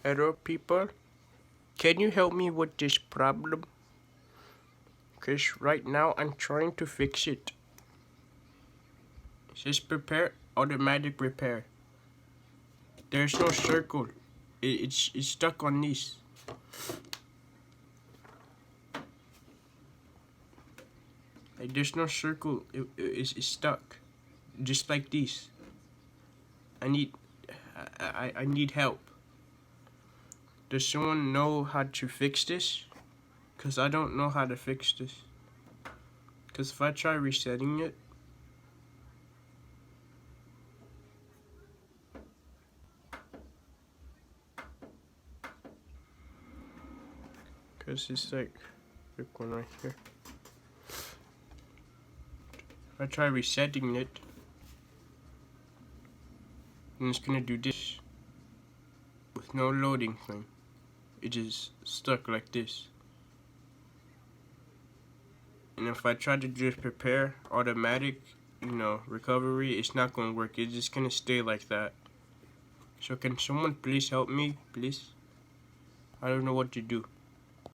Hello people, can you help me with this problem? Because right now I'm trying to fix it. It says prepare automatic repair. There's no circle. It's stuck on this. Like there's no circle. It's stuck. Just like this. I need help. Does someone know how to fix this? Cause I don't know how to fix this. Cause if I try resetting it, cause it's like big one right here. If I try resetting it, then it's gonna do this with no loading thing. It is stuck like this. And if I try to just prepare automatic, recovery, it's not gonna work. It's just gonna stay like that. So can someone please help me, please? I don't know what to do.